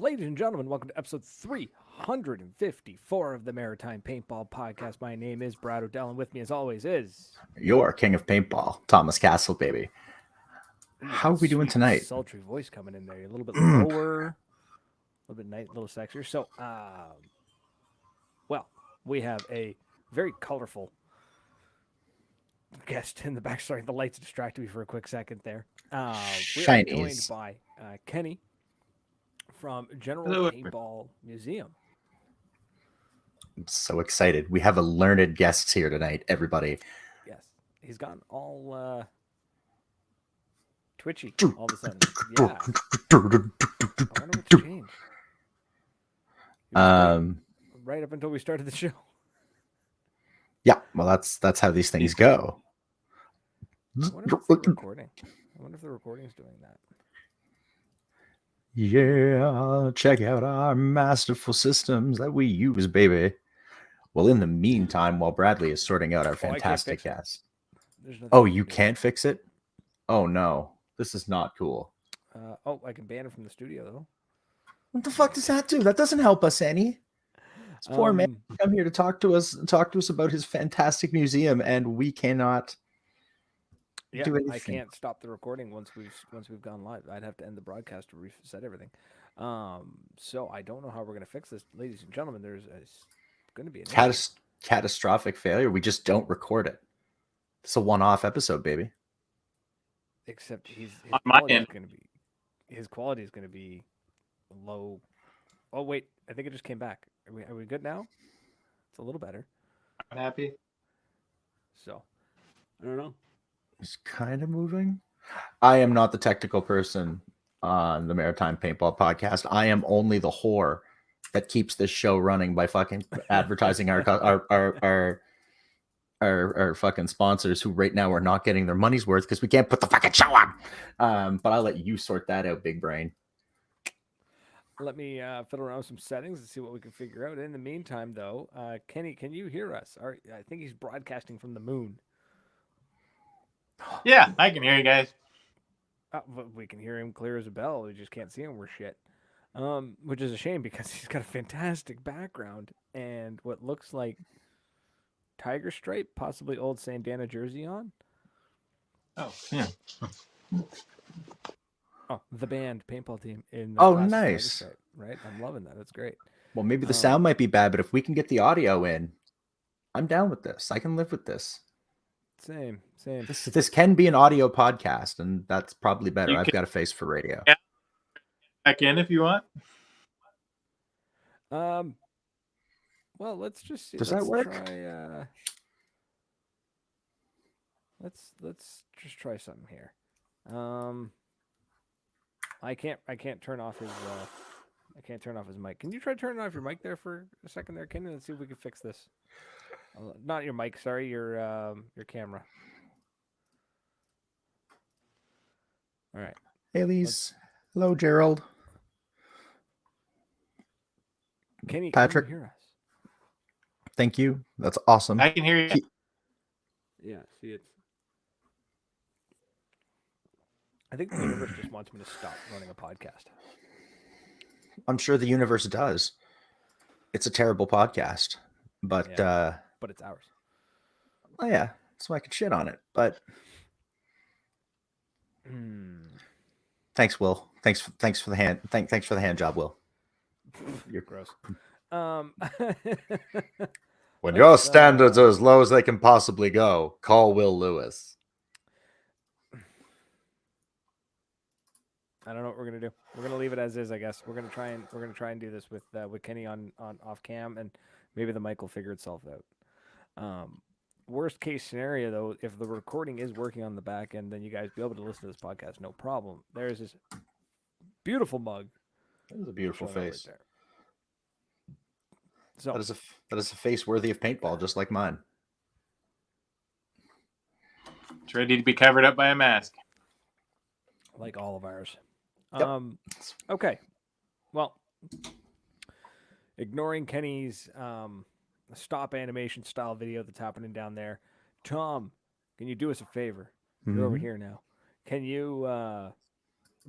Ladies and gentlemen, welcome to episode 354 of the Maritime Paintball Podcast. My name is Brad O'Dell, and with me, as always, is Your king of paintball, Thomas Castle, baby. How are we doing tonight? Sultry voice coming in there, a little bit lower, a little bit nice, a little sexier. So, well, we have a very colorful guest in the back. Sorry, the lights distracted me for a quick second there. We are joined by Kenny from General Paintball Museum. I'm so excited. We have a learned guest here tonight, everybody. Yes. He's gotten all twitchy all of a sudden. Yeah. I wonder what's changed. Right up until we started the show. Yeah, well, that's how these things go. I wonder if it's the recording. I wonder if the recording's doing that. Yeah, check out our masterful systems that we use, baby. Well, in the meantime, while Bradley is sorting out our fantastic guest. Oh, you can't fix it? Oh, no. This is not cool. I can ban it from the studio, though. What the fuck does that do? That doesn't help us any. This poor man come here to talk to us about his fantastic museum, and we cannot do anything. I can't stop the recording once we've gone live. I'd have to end the broadcast to reset everything. So I don't know how we're going to fix this, ladies and gentlemen. There's going to be a catastrophic failure. We just don't record it. It's a one-off episode, baby. Except his quality is going to be low. Oh wait, I think it just came back. Are we good now? It's a little better. I'm happy. So I don't know. It's kind of moving. I am not the technical person on the Maritime Paintball Podcast. I am only the whore that keeps this show running by fucking advertising our fucking sponsors, who right now are not getting their money's worth because we can't put the fucking show on. But I'll let you sort that out, big brain. Let me fiddle around with some settings and see what we can figure out. In the meantime, though, Kenny, can you hear us? I think he's broadcasting from the moon. Yeah, I can hear you guys. We can hear him clear as a bell. We just can't see him. We're shit. Which is a shame because he's got a fantastic background and what looks like tiger stripe, possibly old Sandana jersey on. Oh, yeah. Oh, the band paintball team in. Nice. Stripe, right, I'm loving that. That's great. Well, maybe the sound might be bad, but if we can get the audio in, I'm down with this. I can live with this. Same. This can be an audio podcast, and that's probably better. I've got a face for radio. Yeah. Back in if you want. Well, let's just see. Does that work? Let's just try something here. I can't turn off his mic. Can you try turning off your mic there for a second there, Kenny? Let's see if we can fix this. Not your mic, sorry, your camera. All right. Hey, Lise. Hello, Gerald. Kenny, Patrick. can you hear us? Thank you. That's awesome. I can hear you. Yeah, see it's. I think the universe just wants me to stop running a podcast. I'm sure the universe does. It's a terrible podcast, but but it's ours. Oh yeah, so I could shit on it. But thanks, Will. Thanks for the hand. Thanks for the hand job, Will. You're gross. When your standards are as low as they can possibly go, call Will Lewis. I don't know what we're gonna do. We're gonna leave it as is, I guess. We're gonna try and do this with Kenny on off cam, and maybe the mic will figure itself out. Worst case scenario, though, if the recording is working on the back end, then you guys be able to listen to this podcast, no problem. There's this beautiful mug. That is a beautiful face. Right there. So that is a face worthy of paintball, just like mine. It's ready to be covered up by a mask, like all of ours. Yep. Okay. Well, ignoring Kenny's stop animation style video that's happening down there, Tom, can you do us a favor? You're over here now. Can you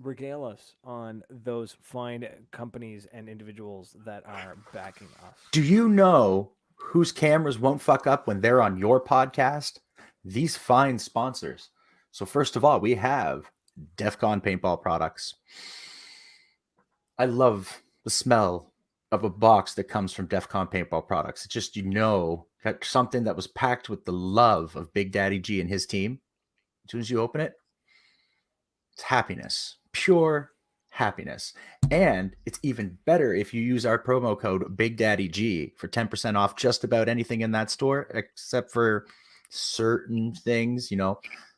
regale us on those fine companies and individuals that are backing us. Do you know whose cameras won't fuck up when they're on your podcast? These fine sponsors. So first of all, we have DEFCON Paintball products. I love the smell of a box that comes from DEFCON Paintball products. It's just, that something that was packed with the love of Big Daddy G and his team. As soon as you open it, it's happiness, pure happiness. And it's even better if you use our promo code Big Daddy G for 10% off just about anything in that store, except for certain things.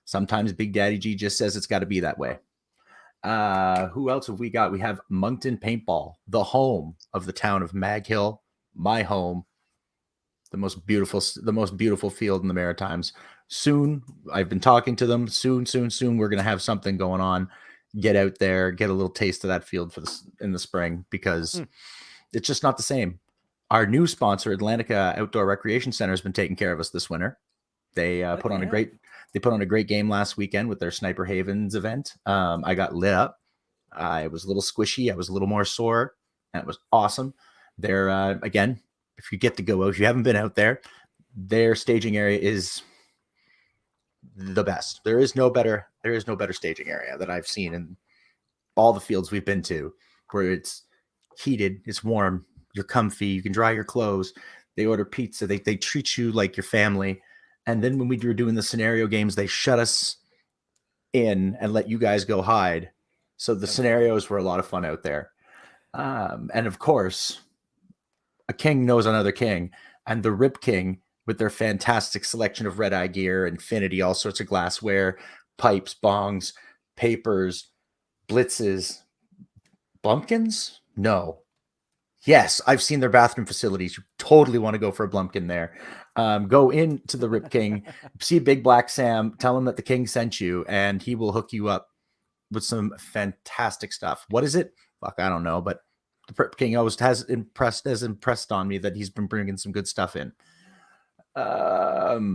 Sometimes Big Daddy G just says it's got to be that way. Who else have we got? We have Moncton Paintball, the home of the town of Mag Hill, my home, the most beautiful field in the Maritimes. Soon, I've been talking to them. Soon, we're going to have something going on. Get out there, get a little taste of that field in the spring, because it's just not the same. Our new sponsor, Atlantica Outdoor Recreation Center, has been taking care of us this winter. They put on a great game last weekend with their Sniper Havens event. I got lit up. I was a little squishy. I was a little more sore. That was awesome. They're again, if you get to go out, if you haven't been out there, their staging area is the best. There is no better staging area that I've seen in all the fields we've been to, where it's heated, it's warm, you're comfy, you can dry your clothes. They order pizza. They treat you like your family. And then when we were doing the scenario games, they shut us in and let you guys go hide. So the scenarios were a lot of fun out there. And of course, a king knows another king. And the RipKing, with their fantastic selection of red-eye gear, infinity, all sorts of glassware, pipes, bongs, papers, blitzes, Blumpkins? No. Yes, I've seen their bathroom facilities. You totally want to go for a Blumpkin there. Go into the RipKing, see Big Black Sam, tell him that the king sent you, and he will hook you up with some fantastic stuff. What is it? Fuck, I don't know, but the RipKing always has impressed on me that he's been bringing some good stuff in.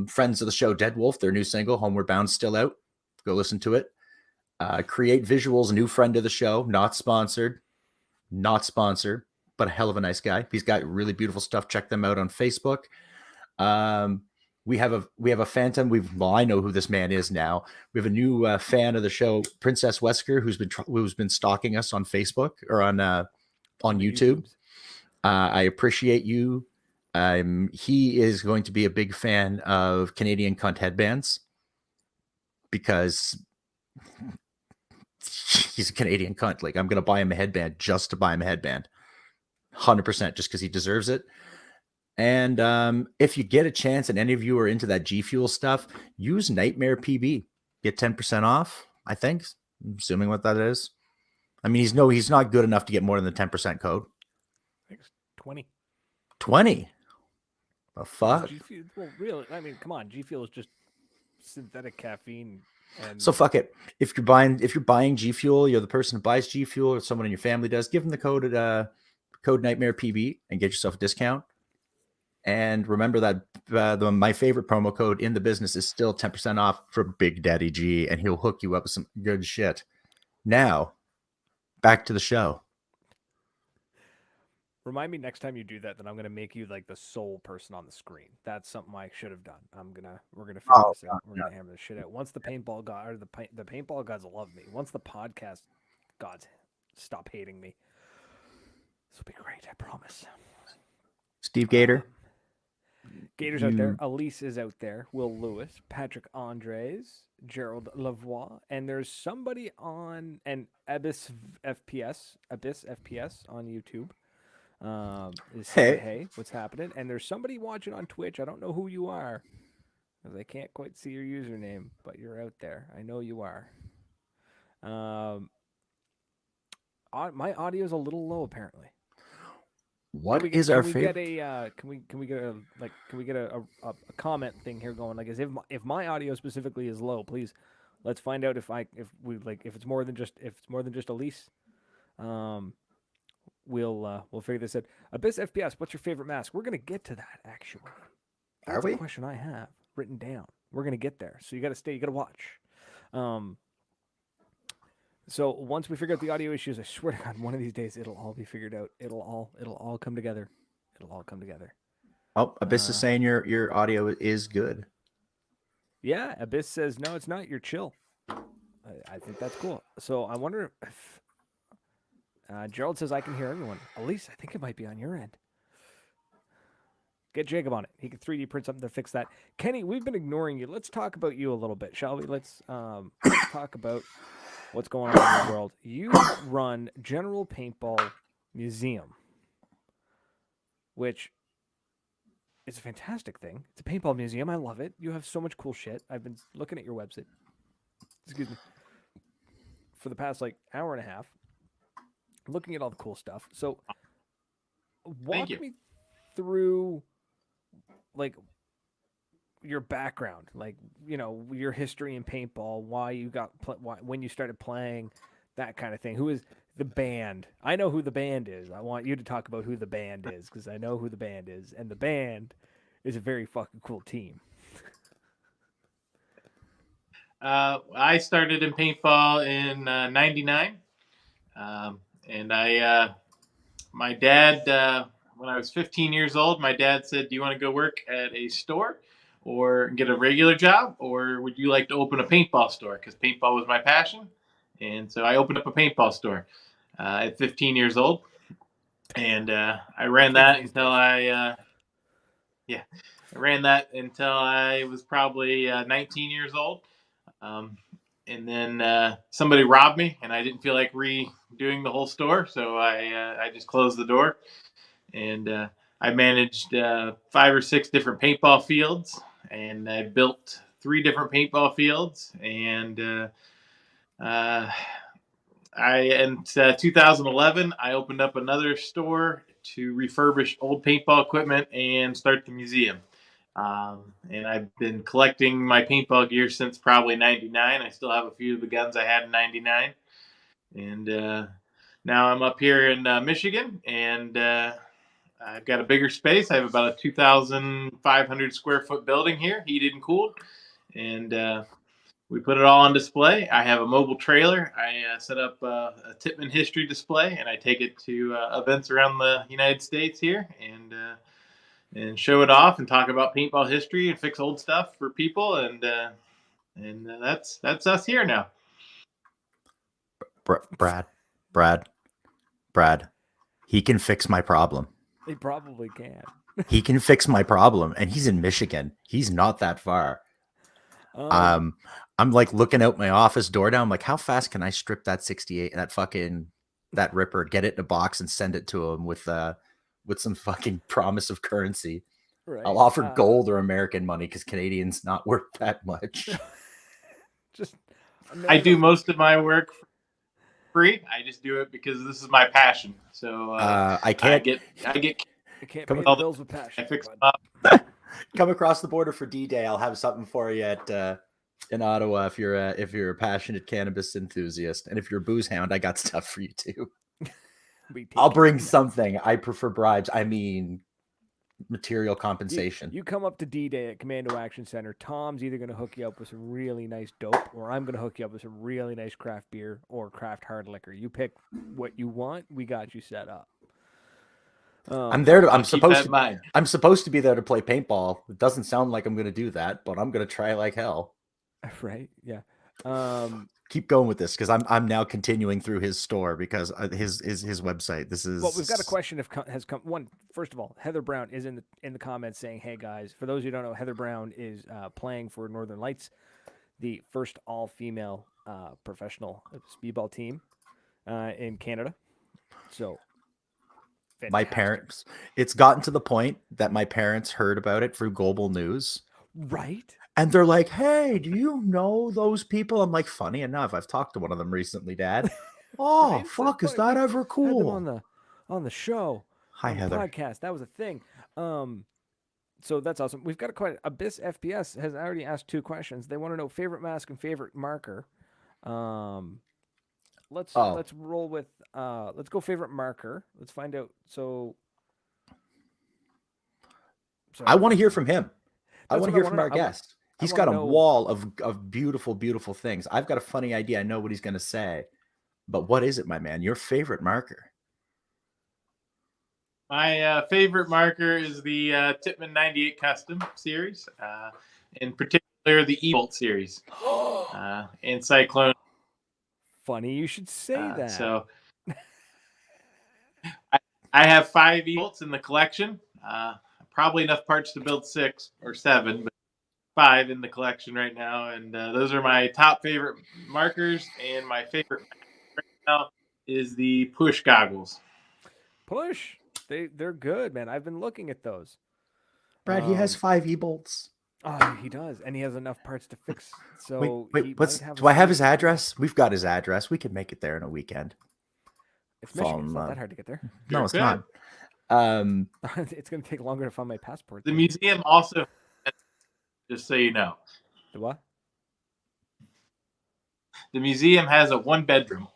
Friends of the show, Dead Wolf, their new single, Homeward Bound, still out. Go listen to it. Create Visuals, new friend of the show, not sponsored, but a hell of a nice guy. He's got really beautiful stuff. Check them out on Facebook. We have a phantom. I know who this man is now. We have a new fan of the show, Princess Wesker, who's been stalking us on Facebook or on YouTube. I appreciate you. He is going to be a big fan of Canadian cunt headbands because he's a Canadian cunt. Like, I'm going to buy him a headband just to buy him a headband. 100%, just because he deserves it. And if you get a chance and any of you are into that G Fuel stuff, use Nightmare PB. Get 10% off, I think. I'm assuming what that is. I mean, he's not good enough to get more than the 10% code. I think it's 20. 20? The fuck? Well, really, I mean, come on. G Fuel is just synthetic caffeine. And so fuck it. If you're buying G Fuel, you're the person who buys G Fuel, or someone in your family does, give them the code Nightmare PB and get yourself a discount. And remember that my favorite promo code in the business is still 10% off for Big Daddy G, and he'll hook you up with some good shit. Now, back to the show. Remind me next time you do that, then I'm gonna make you like the sole person on the screen. That's something I should have done. We're gonna figure this out. We're gonna hammer this shit out. Once the paintball god or the paintball gods love me. Once the podcast gods stop hating me, this will be great. I promise. Steve Gator. Gator's out there. Elise is out there. Will Lewis, Patrick Andres, Gerald Lavoie, and there's somebody on Abyss FPS on YouTube. Is saying, hey, what's happening? And there's somebody watching on Twitch. I don't know who you are, because I can't quite see your username, but you're out there. I know you are. My audio is a little low, apparently. What is our favorite? Can we get a comment thing here going? Like, as if my audio specifically is low, please let's find out if it's more than just Elise. We'll figure this out. Abyss FPS, what's your favorite mask? We're gonna get to that actually. That's a question I have written down. We're gonna get there, so you gotta stay. You gotta watch. So once we figure out the audio issues, I swear to God, one of these days it'll all be figured out. It'll all come together. It'll all come together. Oh, Abyss is saying your audio is good. Yeah, Abyss says no, it's not. You're chill. I think that's cool. So I wonder if Gerald says I can hear everyone. Elise, I think it might be on your end. Get Jacob on it. He can 3D print something to fix that. Kenny, we've been ignoring you. Let's talk about you a little bit, shall we? Let's talk about what's going on in the world. You run General Paintball Museum, which is a fantastic thing. It's a paintball museum. I love it. You have so much cool shit. I've been looking at your website. Excuse me. For the past hour and a half, looking at all the cool stuff. So, walk me through your background, your history in paintball, why you got when you started playing, that kind of thing. Who is the band? I know who the band is. I want you to talk about who the band is because I know who the band is, and the band is a very fucking cool team. I started in paintball in '99, and my dad, when I was 15 years old, my dad said, "Do you want to go work at a store, or get a regular job, or would you like to open a paintball store?" Because paintball was my passion, and so I opened up a paintball store at 15 years old, and I ran that until I ran that until I was probably 19 years old. And then somebody robbed me, and I didn't feel like redoing the whole store, so I just closed the door. And I managed 5 or 6 different paintball fields, and I built 3 different paintball fields. And in 2011, I opened up another store to refurbish old paintball equipment and start the museum. And I've been collecting my paintball gear since probably '99. I still have a few of the guns I had in '99. And now I'm up here in Michigan, and I've got a bigger space. I have about a 2,500 square foot building here, heated and cooled. And we put it all on display. I have a mobile trailer. I set up a Tippmann history display, and I take it to events around the United States here, and show it off and talk about paintball history and fix old stuff for people. And that's us here now. Brad, he can fix my problem. They probably can. He can fix my problem, and he's in Michigan. He's not that far. I'm looking out my office door now. I'm like, how fast can I strip that 68, that Ripper, get it in a box and send it to him with some fucking promise of currency. Right. I'll offer gold or American money because Canadian's not worth that much. I do most of my work free. I just do it because this is my passion. So I can't pay the bills with passion. I fix them up. Come across the border for D-Day. I'll have something for you in Ottawa if you're a passionate cannabis enthusiast, and if you're a booze hound, I got stuff for you too. I'll bring something. I prefer bribes. I mean, material compensation. You come up to D-Day at Commando Action Center. Tom's either going to hook you up with some really nice dope, or I'm going to hook you up with some really nice craft beer or craft hard liquor. You pick what you want. We got you set up. I'm supposed to be there to play paintball. It doesn't sound like I'm going to do that, but I'm going to try like hell. Right? Yeah. Keep going with this because I'm now continuing through his store because his website. This is well. We've got a question has come. One, first of all, Heather Brown is in the comments saying, "Hey guys, for those who don't know, Heather Brown is playing for Northern Lights, the first all-female professional speedball team in Canada." So, fantastic. My parents. It's gotten to the point that my parents heard about it through Global News. Right. And they're like, "Hey, do you know those people?" I'm like, funny enough, I've talked to one of them recently, Dad. Oh, right? Fuck, is that ever cool? Had them on the show. Hi, Heather. Podcast. That was a thing. So that's awesome. We've got Abyss FPS has already asked 2 questions. They want to know favorite mask and favorite marker. Let's roll with let's go favorite marker. Let's find out. So I want to hear from him. I want to hear from our guest. He's got a wall of beautiful, beautiful things. I've got a funny idea. I know what he's going to say. But what is it, my man? Your favorite marker? My favorite marker is the Tippmann 98 Custom series, in particular the E-Bolt series, and Cyclone. Funny you should say that. So I have 5 E-Bolts in the collection. Probably enough parts to build 6 or 7, but 5 in the collection right now. And those are my top favorite markers. And my favorite right now is the push goggles. Push. They're good, man. I've been looking at those. Brad, he has 5 E-bolts. Oh, he does, and he has enough parts to fix. So wait, do I have his address? We've got his address. We can make it there in a weekend. It's Michigan. It's not that hard to get there. No, it's not. It's going to take longer to find my passport. The museum also, just so you know. The what? The museum has a 1-bedroom.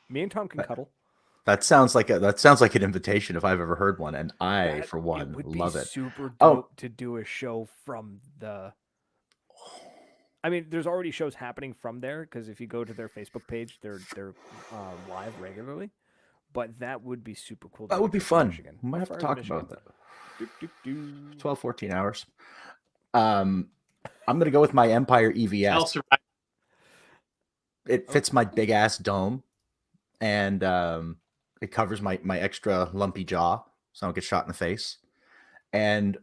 Me and Tom can cuddle. That sounds like an invitation if I've ever heard one, and I, for one, love it. Super dope to do a show from the. I mean, there's already shows happening from there because if you go to their Facebook page, they're live regularly. But that would be super cool. That would be fun. We might have to talk about that. 12, 14 hours. I'm gonna go with my Empire EVS. It fits my big ass dome, and it covers my extra lumpy jaw, so I don't get shot in the face. And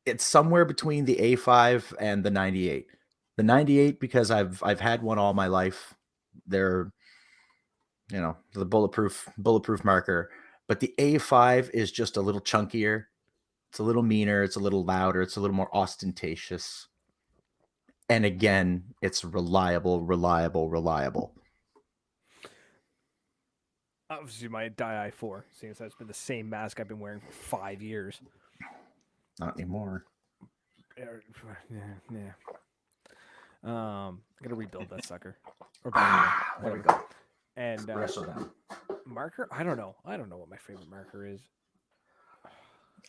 it's somewhere between the A5 and the 98. The 98 because I've had one all my life. They're, the bulletproof marker. But the A5 is just a little chunkier. It's a little meaner. It's a little louder. It's a little more ostentatious. And again, it's reliable. Obviously, my Dye I4, seeing as that's been the same mask I've been wearing for 5 years. Not anymore. Yeah. I'm gonna rebuild that sucker. There we go. And marker, I don't know what my favorite marker is.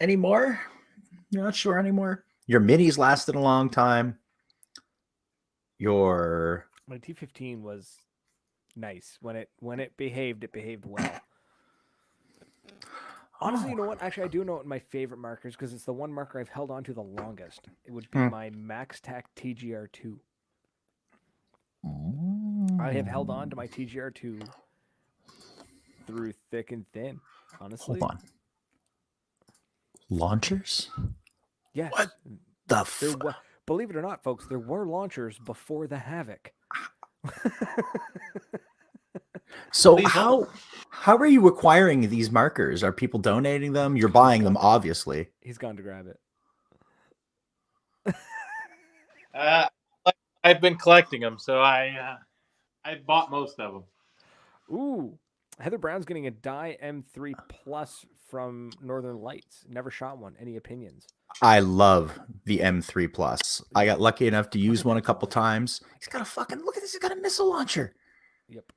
Anymore? You're not sure anymore? Your minis lasted a long time. My T15 was nice when it behaved well. Honestly, you know what? Actually, I do know what my favorite marker is because it's the one marker I've held on to the longest. It would be my MaxTac TGR2. I have held on to my TGR2 through thick and thin. Honestly, hold on. Launchers? Yes. What the believe it or not, folks, there were launchers before the Havoc. So how are you acquiring these markers? Are people donating them? You're buying them, obviously. He's gone to grab it. I've been collecting them, so I bought most of them. Ooh, Heather Brown's getting a Dye M3 Plus from Northern Lights. Never shot one. Any opinions? I love the M3 Plus. I got lucky enough to use one a couple times. He's got look at this. He's got a missile launcher. Yep.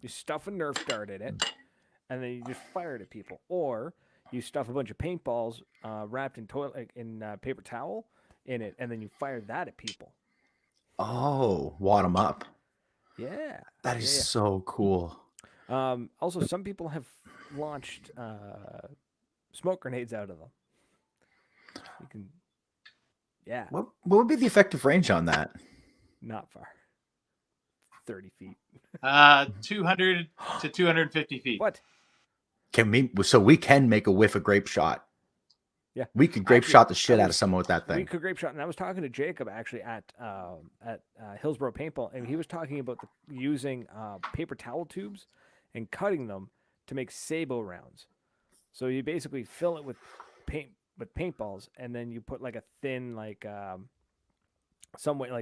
You stuff a Nerf dart in it, and then you just fire it at people. Or you stuff a bunch of paintballs wrapped in paper towel in it, and then you fire that at people. Oh, wad them up. Yeah. That is so cool. Also, some people have launched smoke grenades out of them. You can, yeah. What would be the effective range on that? Not far. 30 feet. 200 to 250 feet. What? So we can make a whiff of grape shot. Yeah. We could grape shot the shit out of someone with that thing. We could grape shot. And I was talking to Jacob actually at Hillsborough Paintball, and he was talking about using paper towel tubes and cutting them to make sabo rounds. So you basically fill it with paintballs, and then you put like a thin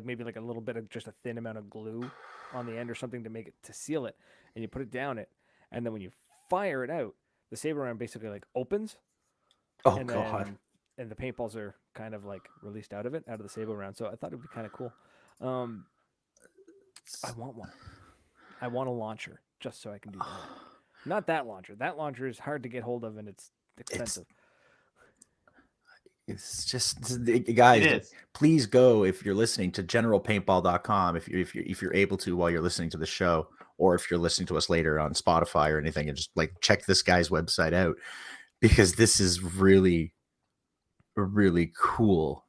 maybe like a little bit of just a thin amount of glue on the end or something to seal it, and you put it down it, and then when you fire it out, the saber round basically like opens. Oh, and God. And the paintballs are kind of like released out of the saber round. So I thought it would be kind of cool. I want one. I want a launcher just so I can do that. Not that launcher. That launcher is hard to get hold of and it's expensive. It's just, guys, It is. please go, if you're listening, to generalpaintball.com if you're able to, while you're listening to the show, or if you're listening to us later on Spotify or anything, and just like check this guy's website out, because this is really, really cool.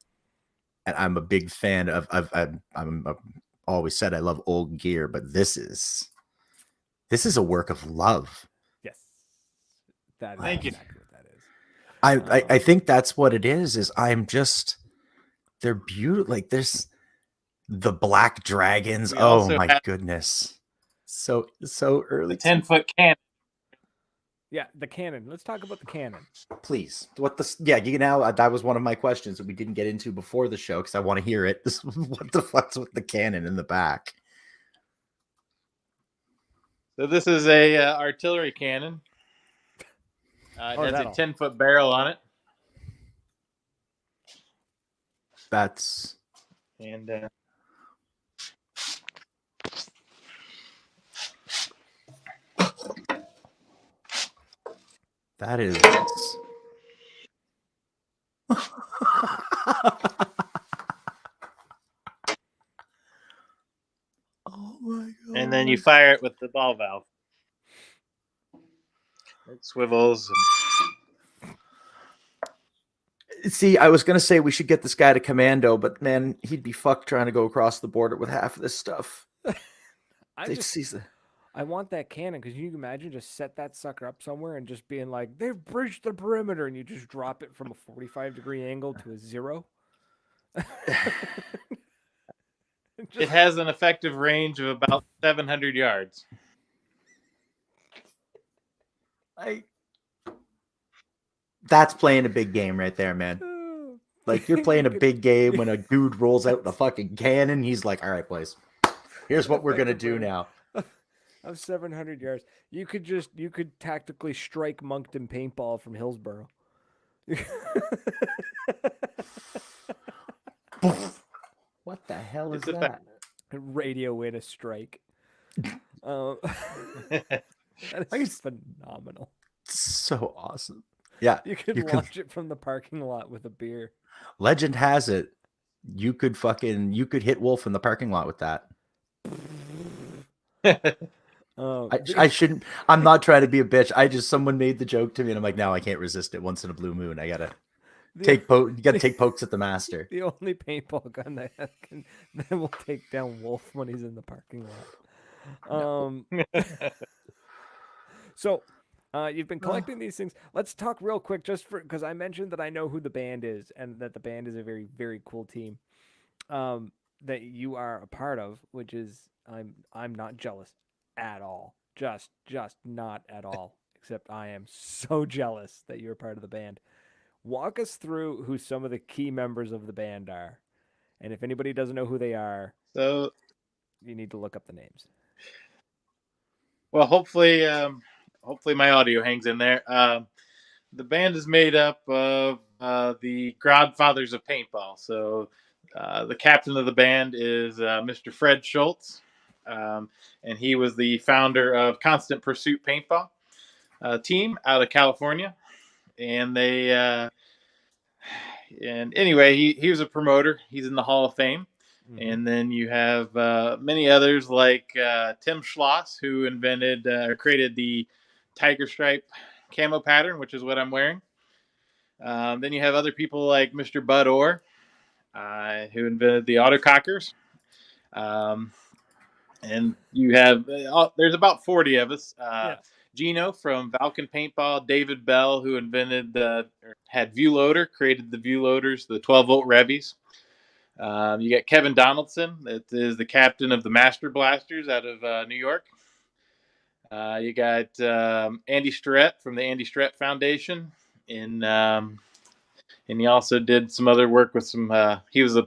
And I'm a big fan of I'm always said I love old gear, but this is a work of love. Yes, that is Thank you. exactly what that is. I think that's what it is I'm just, they're beautiful. Like, there's the black dragons. We Oh also my have goodness. So early. the 10-foot cannon. Yeah, the cannon. Let's talk about the cannon. Please. You know, that was one of my questions that we didn't get into before the show, because I want to hear it. What the fuck's with the cannon in the back? So this is a artillery cannon. It has a 10-foot barrel on it. That's And that is. Oh my god! and then you fire it with the ball valve. It swivels. See, I was gonna say we should get this guy to commando, but man, he'd be fucked trying to go across the border with half of this stuff. I want that cannon, because you can imagine just set that sucker up somewhere and just being like, they've breached the perimeter, and you just drop it from a 45-degree angle to a 0. It has an effective range of about 700 yards. That's playing a big game right there, man. Like, you're playing a big game when a dude rolls out the fucking cannon. He's like, all right, boys, here's what we're gonna do now. Of 700 yards, you could tactically strike Moncton Paintball from Hillsborough. What the hell is It's that? Radio in a strike. That is phenomenal. So awesome. Yeah, You could launch it from the parking lot with a beer. Legend has it, you could hit Wolf in the parking lot with that. I shouldn't. I'm not trying to be a bitch. Someone made the joke to me, and I'm like, now I can't resist it. Once in a blue moon, I gotta take pokes at the master. The only paintball gun that will take down Wolf when he's in the parking lot. So, you've been collecting these things. Let's talk real quick, because I mentioned that I know who the band is, and that the band is a very, very cool team that you are a part of, which is I'm not jealous at all. Just not at all. Except I am so jealous that you're a part of the band. Walk us through who some of the key members of the band are, and if anybody doesn't know who they are, So, you need to look up the names. well, hopefully my audio hangs in there. The band is made up of the godfathers of paintball. So the captain of the band is Mr. Fred Schultz, and he was the founder of Constant Pursuit Paintball team out of California. And and anyway, he was a promoter. He's in the Hall of Fame. And then you have many others like Tim Schloss, who invented or created the tiger stripe camo pattern, which is what I'm wearing. Then you have other people like Mr. Bud Orr, who invented the autocockers. And you have, there's about 40 of us. Gino from Vulcan Paintball, David Bell, who had View Loader, created the View Loaders, the 12-volt Revies. You got Kevin Donaldson, that is the captain of the Master Blasters out of New York. You got Andy Starrett from the Andy Starrett Foundation, and he also did some other work with some. He was a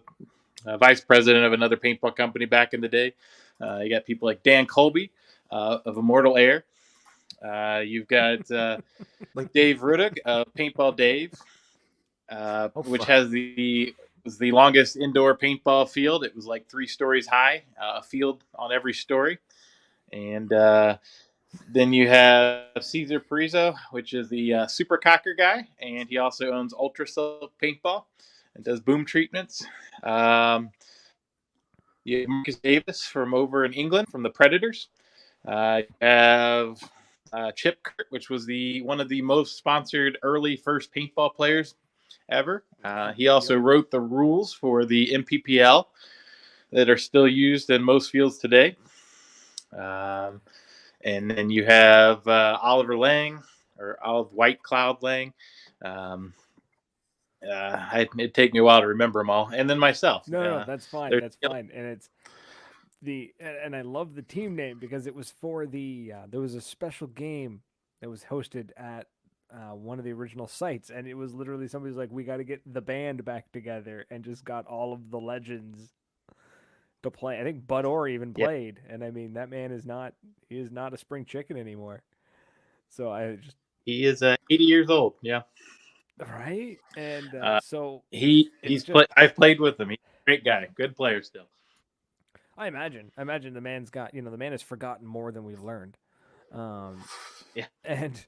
vice president of another paintball company back in the day. You got people like Dan Colby of Immortal Air. You've got Dave Rudick of Paintball Dave, which was the longest indoor paintball field. It was like 3 stories high, a field on every story. And Then you have Caesar Parizo, which is the super cocker guy, and he also owns Ultra Silk Paintball and does boom treatments. You have Marcus Davis from over in England from the Predators. You have Chip Kurt, which was one of the most sponsored early first paintball players ever. He also wrote the rules for the MPPL that are still used in most fields today. And then you have Oliver Lang, or Olive White Cloud Lang. It'd take me a while to remember them all. And then myself. No, that's fine. That's fine. And it's and I love the team name because it was for there was a special game that was hosted at one of the original sites, and it was literally somebody's like, we got to get the band back together, and just got all of the legends to play. I think Bud Orr even played, and I mean that man is not a spring chicken anymore. So he is 80 years old. Yeah. Right. And so I've played with him. He's a great guy, good player still. I imagine the man's got, the man has forgotten more than we've learned. Yeah. And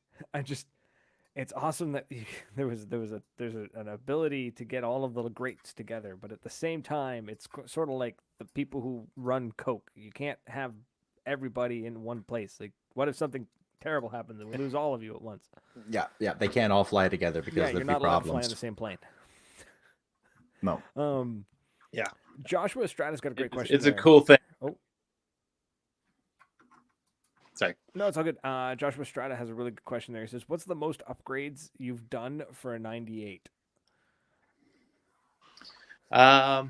it's awesome that there's an ability to get all of the greats together, but at the same time, it's sort of like the people who run Coke. You can't have everybody in one place. Like, what if something terrible happens and we lose all of you at once? Yeah, they can't all fly together because there'd you're be not allowed to fly problems. on the same plane. No. Yeah. Joshua Estrada's got a great question. It's a cool thing. Oh. Sorry. No, it's all good. Joshua Estrada has a really good question there. He says, what's the most upgrades you've done for a 98? Well,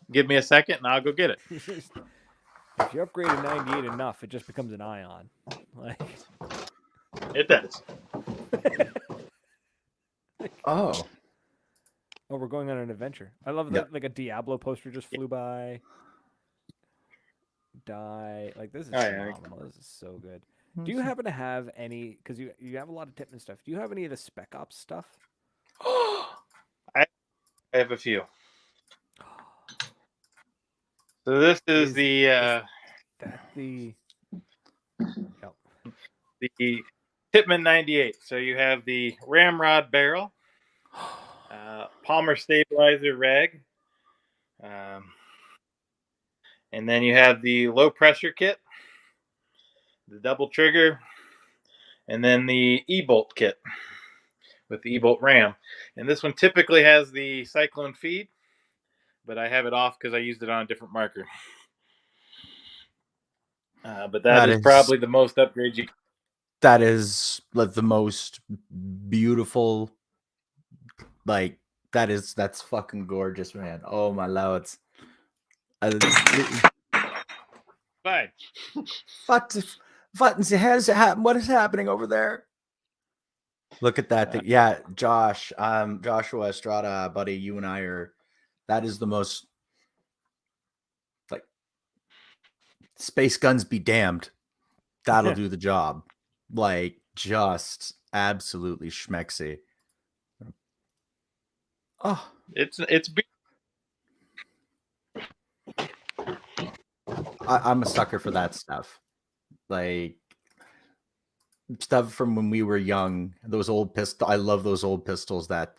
give me a second and I'll go get it. If you upgrade a 98 enough, it just becomes an ion. Like, it does. Oh, we're going on an adventure. I love that. Like a Diablo poster just flew by. Like, this is phenomenal. This is so good. Do you happen to have any? Because you have a lot of Tippmann stuff. Do you have any of the Spec Ops stuff? I have a few. So this is the Tippmann 98. So you have the Ramrod barrel, Palmer stabilizer rag, and then you have the low pressure kit, the double trigger, and then the E-bolt kit with the E-bolt ram. And this one typically has the Cyclone feed, but I have it off because I used it on a different marker. But that is probably the most upgrade you. That is like the most beautiful. Like that's fucking gorgeous, man. Oh my lords. Fine. What is happening over there? Look at that thing. Yeah, Joshua Estrada, buddy, you and I are. That is the most. Like, space guns be damned. That'll do the job. Like, just absolutely schmexy. Oh, it's. I'm a sucker for that stuff. Like, stuff from when we were young. Those old pistols. I love those old pistols that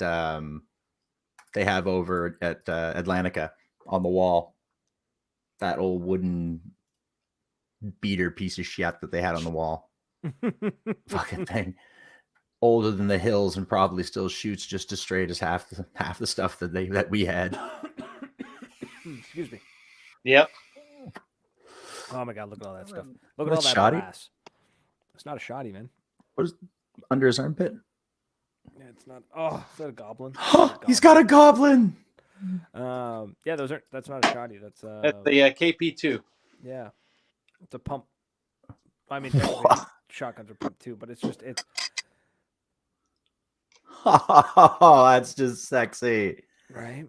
they have over at Atlantica on the wall. That old wooden beater piece of shit that they had on the wall. Fucking thing. Older than the hills and probably still shoots just as straight as half the stuff that we had. Excuse me. Yep. Oh my god, look at all that stuff. Look at all that brass. It's not a shoddy, man. What is under his armpit? Yeah, it's not. Oh, is that a goblin? He's got a goblin. Yeah, that's not a shoddy. That's the KP2. Yeah, it's a pump. I mean, shotguns are pump too, but it's. Oh, that's just sexy. Right.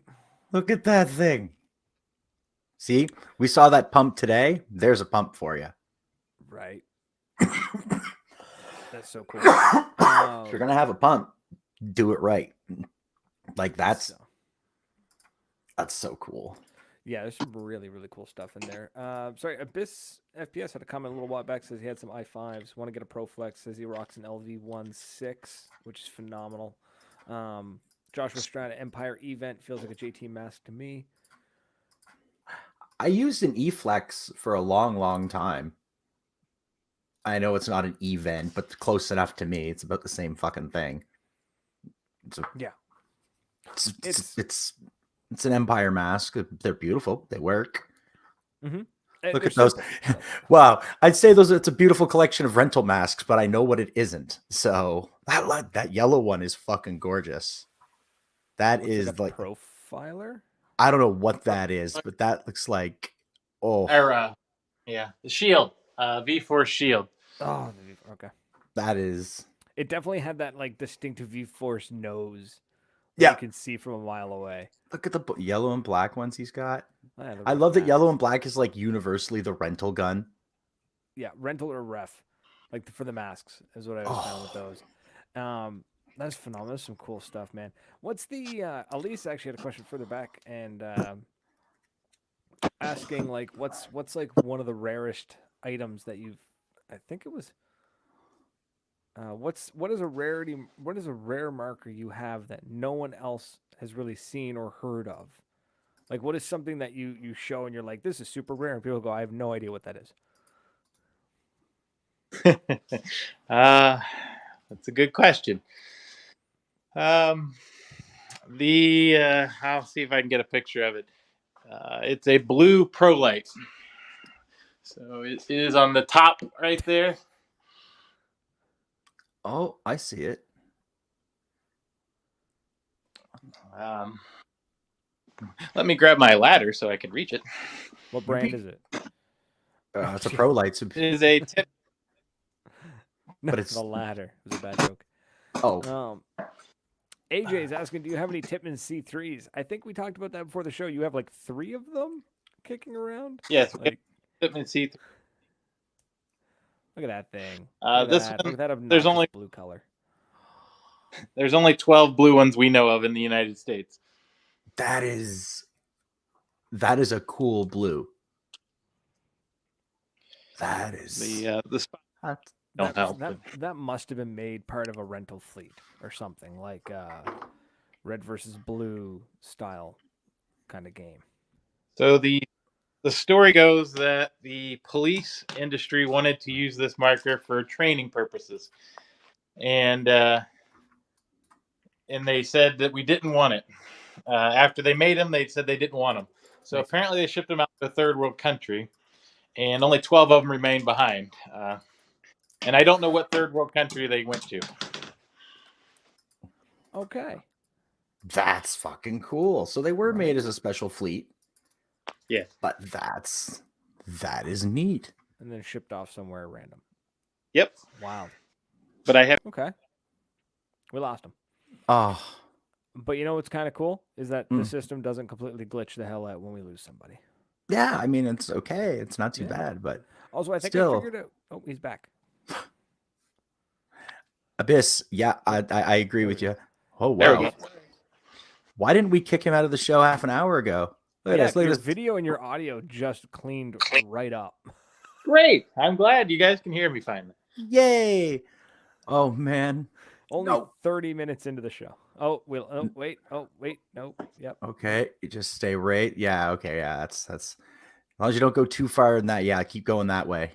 Look at that thing. See, we saw that pump today. There's a pump for you. Right. That's so cool. If you're gonna have a pump, do it right. Like that's so cool. Yeah, there's some really, really cool stuff in there. Sorry, Abyss FPS had a comment a little while back. Says he had some i5s. Want to get a ProFlex. Says he rocks an LV16, which is phenomenal. Joshua Strata Empire Event feels like a JT mask to me. I used an E-Flex for a long, long time. I know it's not an event, but close enough to me. It's about the same fucking thing. Yeah. It's an Empire mask. They're beautiful. They work. Mm-hmm. Look at those. Wow. I'd say it's a beautiful collection of rental masks, but I know what it isn't. So that yellow one is fucking gorgeous. That is like a profiler. I don't know what that is, but that looks like The shield. V-Force shield. Oh, okay. That is. It definitely had that like distinctive V-Force nose. Yeah, you can see from a mile away. Look at the yellow and black ones he's got. Yeah, I love that yellow and black is like universally the rental gun. Yeah, rental or ref, like for the masks is what I was found with those. That's phenomenal. That's some cool stuff, man. What's the Elise actually had a question further back and asking like what's like one of the rarest items that you've I think it was what is a rare marker you have that no one else has really seen or heard of? Like what is something that you show and you're like, this is super rare, and people go, I have no idea what that is. That's a good question. I'll see if I can get a picture of it. It's a blue pro light. So it is on the top right there. Oh, I see it. Let me grab my ladder so I can reach it. What brand is it? It's a pro light. It is a tip. No, but it's the ladder. It was a bad joke. Oh. AJ is asking, do you have any Tippmann C3s? I think we talked about that before the show. You have like 3 of them kicking around? Yes, like, Tippmann C3. Look at that thing. This one, look at that there's only blue color. There's only 12 blue ones we know of in the United States. That is a cool blue. That is the spot. Don't help. That must have been made part of a rental fleet or something like red versus blue style kind of game. So the story goes that the police industry wanted to use this marker for training purposes, and they said that we didn't want it. After they made them, they said they didn't want them. So apparently they shipped them out to a third world country, and only 12 of them remained behind. And I don't know what third world country they went to. Okay. That's fucking cool. So they were made as a special fleet. Yeah. But that is neat. And then shipped off somewhere random. Yep. Wow. But I have. Okay. We lost them. Oh. But you know what's kind of cool is that the system doesn't completely glitch the hell out when we lose somebody. Yeah, I mean it's okay. It's not too bad, but also I think still. I figured out. Oh, he's back. Abyss, yeah, I agree with you. Oh wow. Why didn't we kick him out of the show half an hour ago? Look at your video and your audio just cleaned right up. Great. I'm glad you guys can hear me finally. Yay. Oh man. Only 30 minutes into the show. Wait. No. Yep. Okay. You just stay right. Yeah, okay, yeah. That's as long as you don't go too far in that, yeah, keep going that way.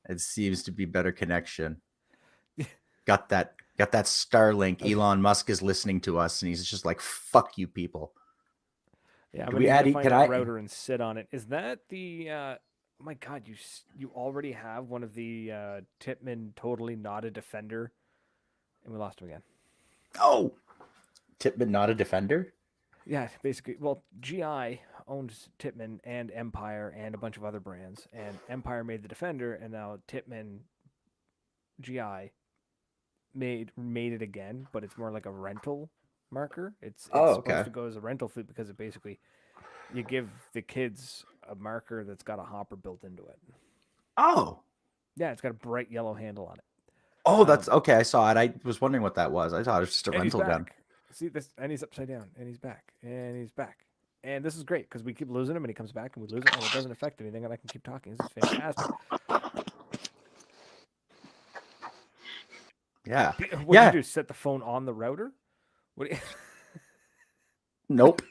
It seems to be better connection. Got that Starlink. Elon Musk is listening to us and he's just like, fuck you people. Yeah, I'm gonna find a router and sit on it. Is that the oh my god, you already have one of the Tippmann totally not a defender? And we lost him again. Oh, Tippmann not a defender? Yeah, basically. Well, GI owns Tippmann and Empire and a bunch of other brands, and Empire made the defender, and now Tippmann GI made it again, but it's more like a rental marker. It's supposed to go as a rental fleet because it basically you give the kids a marker that's got a hopper built into it. Oh, yeah, it's got a bright yellow handle on it. Oh, that's okay. I saw it. I was wondering what that was. I thought it was just a rental gun. See this, and he's upside down, and he's back, and he's back. And this is great because we keep losing him and he comes back and we lose him and it doesn't affect anything and I can keep talking. This is fantastic. Yeah. What do you do? Set the phone on the router? What do you... Nope.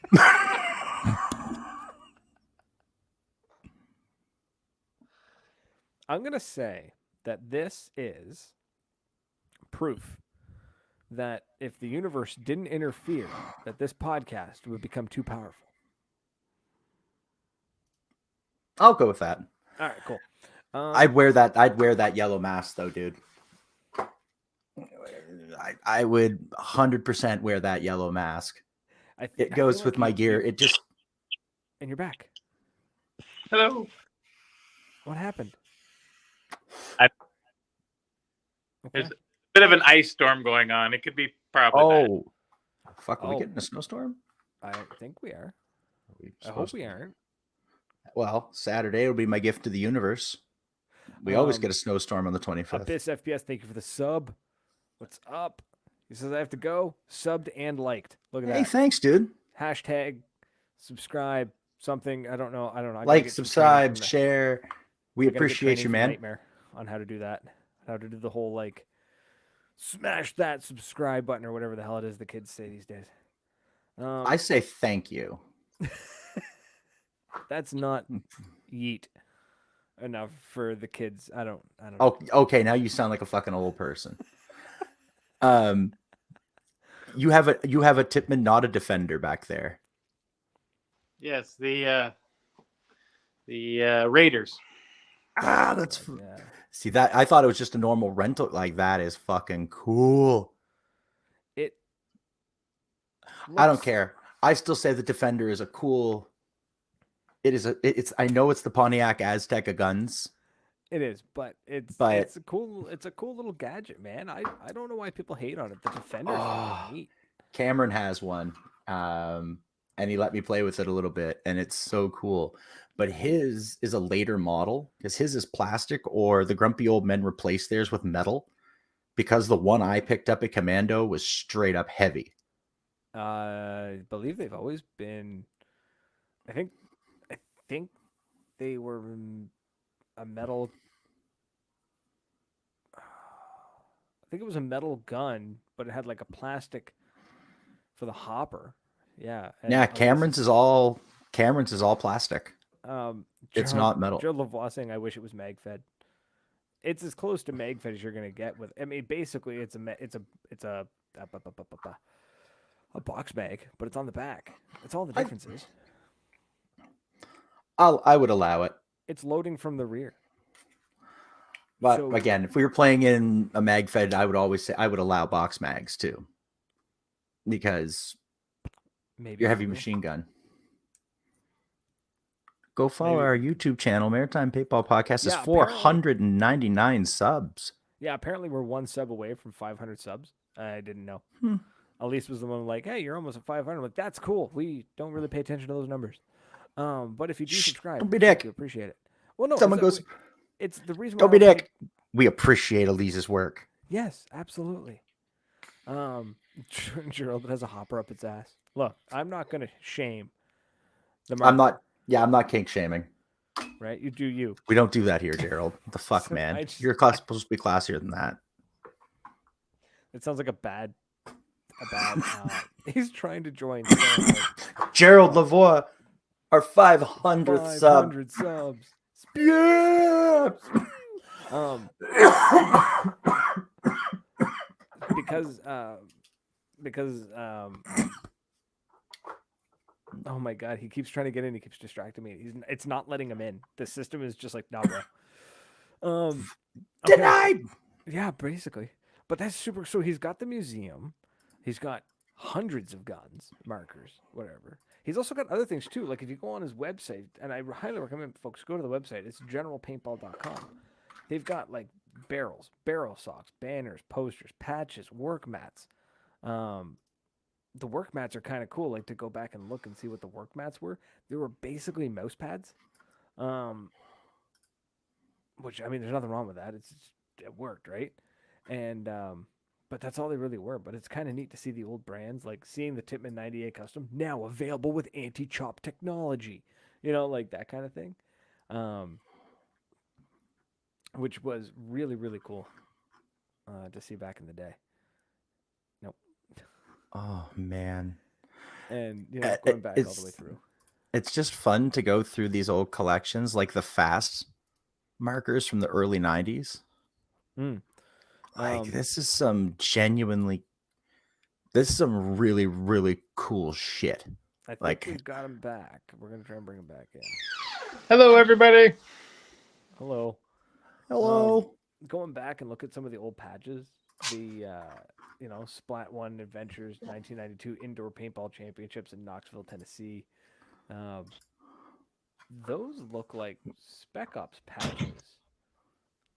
I'm going to say that this is proof that if the universe didn't interfere, that this podcast would become too powerful. I'll go with that. All right, cool. I'd wear that yellow mask though, dude. I would 100% wear that yellow mask. It goes with my gear. It just... And you're back. Hello. What happened? There's a bit of an ice storm going on. It could be probably that. Fuck, are we getting a snowstorm? I think we are. I hope we aren't. Well, Saturday will be my gift to the universe. We always get a snowstorm on the 25th. Abyss FPS, thank you for the sub. What's up? He says I have to go. Subbed and liked. Look at that. Hey, thanks, dude. Hashtag subscribe something. I don't know. Like, subscribe, share. We appreciate you, man. Nightmare on how to do that. How to do the whole like smash that subscribe button or whatever the hell it is the kids say these days. I say thank you. That's not yeet enough for the kids. I don't know. Okay, now you sound like a fucking old person. You have a Tipman, not a defender back there. Yes, the Raiders. That's see that I thought it was just a normal rental. Like, that is fucking cool. I don't care. I still say the defender is a cool. It's I know it's the Pontiac Azteca guns. It is, but it's a cool little gadget, man. I don't know why people hate on it. The defender is neat. Cameron has one, and he let me play with it a little bit, and it's so cool. But his is a later model because his is plastic, or the grumpy old men replaced theirs with metal because the one I picked up at Commando was straight up heavy. I believe they've always been. I think they were a metal. I think it was a metal gun, but it had like a plastic for the hopper. Yeah. Yeah, Cameron's is all plastic. It's not metal. Joe Lavoie saying, "I wish it was mag-fed." It's as close to mag-fed as you're gonna get with. I mean, basically, it's a box mag, but it's on the back. That's all the difference is. I would allow it. It's loading from the rear. But again, if we were playing in a mag-fed, I would always say I would allow box mags too, because maybe your heavy machine gun. Go follow our YouTube channel. Maritime Paintball Podcast is 499 subs. Yeah, apparently we're one sub away from 500 subs. I didn't know. Elise was the one like, "Hey, you're almost at 500." I'm like, "That's cool. We don't really pay attention to those numbers." But if you do subscribe, don't be dick. We appreciate it. Well, no, someone goes. It's the reason. Don't be dick. We appreciate Elise's work. Yes, absolutely. Gerald has a hopper up its ass. Look, I'm not gonna shame the market. I'm not. Yeah, I'm not kink shaming. Right? You do you. We don't do that here, Gerald. What the fuck, man? You're supposed to be classier than that. It sounds like a bad. He's trying to join. Gerald Lavoie, our 500th sub. 500 subs. Yeah. Because oh my god, he keeps trying to get in. He keeps distracting me. It's not letting him in. The system is just like, nah, bro. Denied. Yeah, basically. But that's super. So he's got the museum. He's got hundreds of guns, markers, whatever. He's also got other things too. Like if you go on his website, and I highly recommend folks go to the website. It's generalpaintball.com. They've got like barrels, barrel socks, banners, posters, patches, work mats. The work mats are kind of cool. Like to go back and look and see what the work mats were. They were basically mouse pads. Which I mean, there's nothing wrong with that. It worked, right? And but that's all they really were. But it's kind of neat to see the old brands, like seeing the Tippmann 98 Custom now available with anti-chop technology, like that kind of thing, which was really, really cool to see back in the day. Nope. Oh man. And, going back all the way through. It's just fun to go through these old collections, like the fast markers from the early 90s. Like this is some really, really cool shit. I think we've got him back. We're going to try and bring him back in. Hello, everybody. Hello. Hello. Going back and look at some of the old patches, the Splat 1 Adventures 1992 Indoor Paintball Championships in Knoxville, Tennessee. Those look like Spec Ops patches.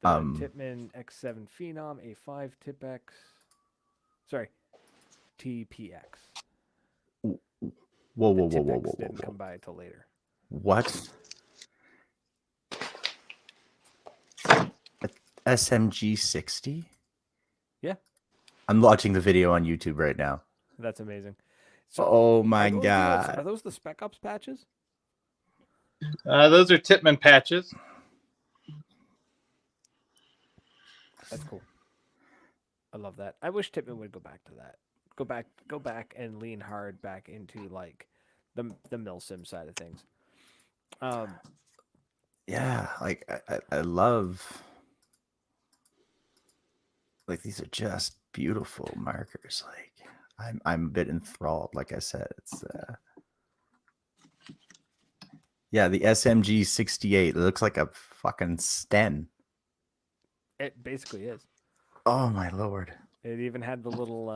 The Tippmann X7 Phenom, A5 Tipex. Sorry, TPX. Whoa. Didn't come by until later. What? SMG 60? Yeah. I'm watching the video on YouTube right now. That's amazing. So, oh my god. Are those the Spec Ops patches? Those are Tippmann patches. That's cool. I love that. I wish Tippmann would go back to that. Go back and lean hard back into like the milsim side of things. Yeah, like I love, like, these are just beautiful markers. Like I'm a bit enthralled. Like I said, it's yeah, the SMG 68. It looks like a fucking Sten. It basically is. Oh my lord. It even had the little,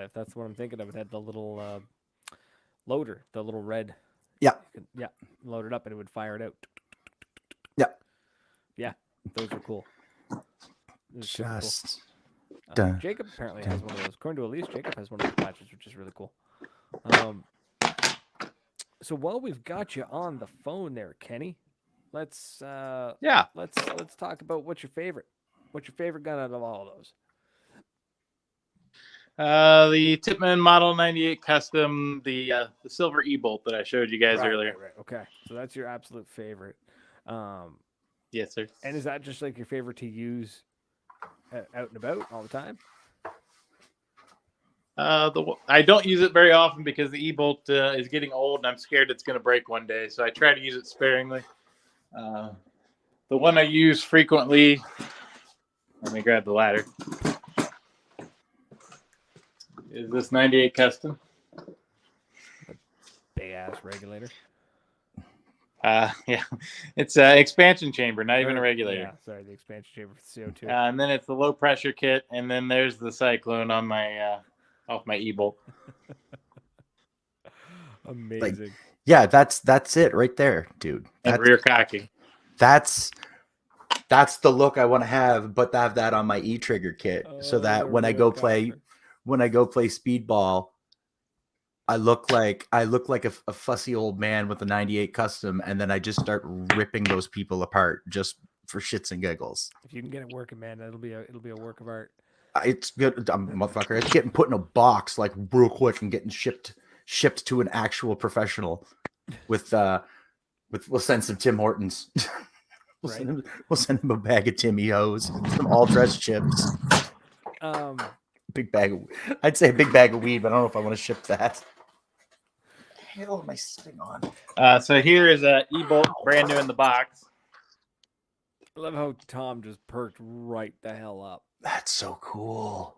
if that's what I'm thinking of, it had the little loader, the little red. Yeah. Yeah. Load it up and it would fire it out. Yeah. Yeah. Those are cool. Just. Cool. Jacob apparently has one of those. According to Elise, Jacob has one of those patches, which is really cool. So while we've got you on the phone there, Kenny, let's talk about what's your favorite. What's your favorite gun out of all of those? The Tippmann Model 98 Custom, the silver E-bolt that I showed you guys earlier. Right. Okay, so that's your absolute favorite. Yes, sir. And is that just like your favorite to use out and about all the time? I don't use it very often because the E-bolt is getting old and I'm scared it's going to break one day. So I try to use it sparingly. The one I use frequently. Let me grab the ladder. Is this 98 Custom? Big ass regulator. Yeah, it's an expansion chamber, not even a regulator. Yeah, sorry, the expansion chamber for CO2. And then it's the low pressure kit, and then there's the Cyclone on my off my E-bolt. Amazing. Like, yeah, that's it right there, dude. And rear cocking. That's the look I want to have, but to have that on my E-trigger kit, so that when I go play speedball, I look like a fussy old man with a 98 Custom, and then I just start ripping those people apart just for shits and giggles. If you can get it working, man, it'll be a work of art. It's good, motherfucker. It's getting put in a box like real quick and getting shipped to an actual professional. We'll send some Tim Hortons. We'll send him a bag of Timmy O's, some all dressed chips. Big bag. I'd say a big bag of weed, but I don't know if I want to ship that. What the hell am I sitting on? So here is a E-bolt, brand new in the box. I love how Tom just perked right the hell up. That's so cool.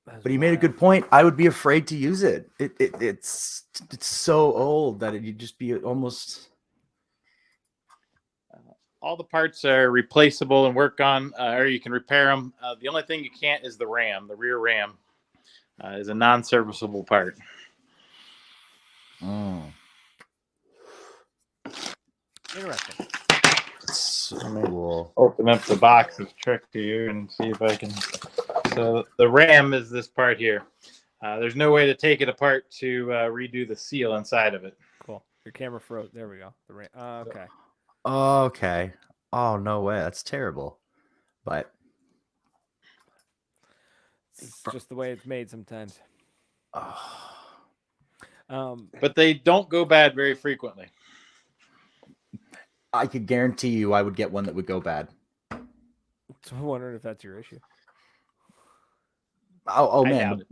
That's but he made a good point. I would be afraid to use it. It's so old that you'd just be almost. All the parts are replaceable and work on, or you can repair them. The only thing you can't is the ram. The rear ram is a non-serviceable part. Interesting. So cool. Open up the box of trick to you and see if I can. So the ram is this part here. There's no way to take it apart to redo the seal inside of it. Cool. Your camera froze. There we go. The ram. Okay. Okay. Oh, no way. That's terrible. But It's just the way it's made sometimes. But they don't go bad very frequently. I could guarantee you I would get one that would go bad. So I'm wondering if that's your issue. Oh I man, doubt it.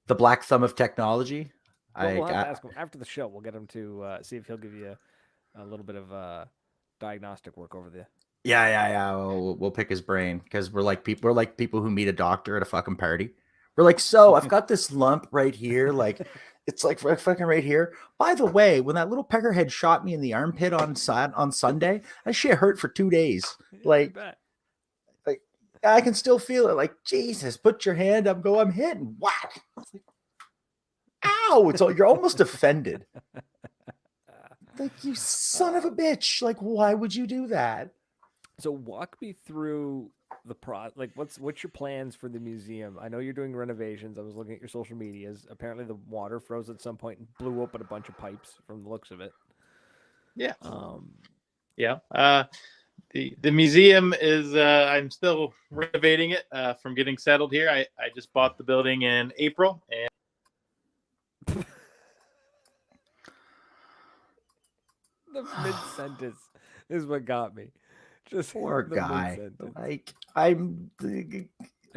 the black thumb of technology. Well, we'll have to ask him after the show. We'll get him to see if he'll give you a little bit of diagnostic work over there. Yeah. We'll pick his brain because we're like people who meet a doctor at a fucking party. We're like, so I've got this lump right here, like it's like fucking right here. By the way, when that little peckerhead shot me in the armpit on Sunday, that shit hurt for 2 days. Like I can still feel it. Like, Jesus, put your hand up, go, I'm hitting, whack. It's like, ow! You're almost offended. Like, you son of a bitch! Like, why would you do that? So walk me through the what's your plans for the museum? I know you're doing renovations. I was looking at your social medias. Apparently the water froze at some point and blew open a bunch of pipes from the looks of it. Yeah. The museum is I'm still renovating it from getting settled here. I just bought the building in April, and the mid-sentence is what got me. Just Poor the guy. mid-sentence. Like, I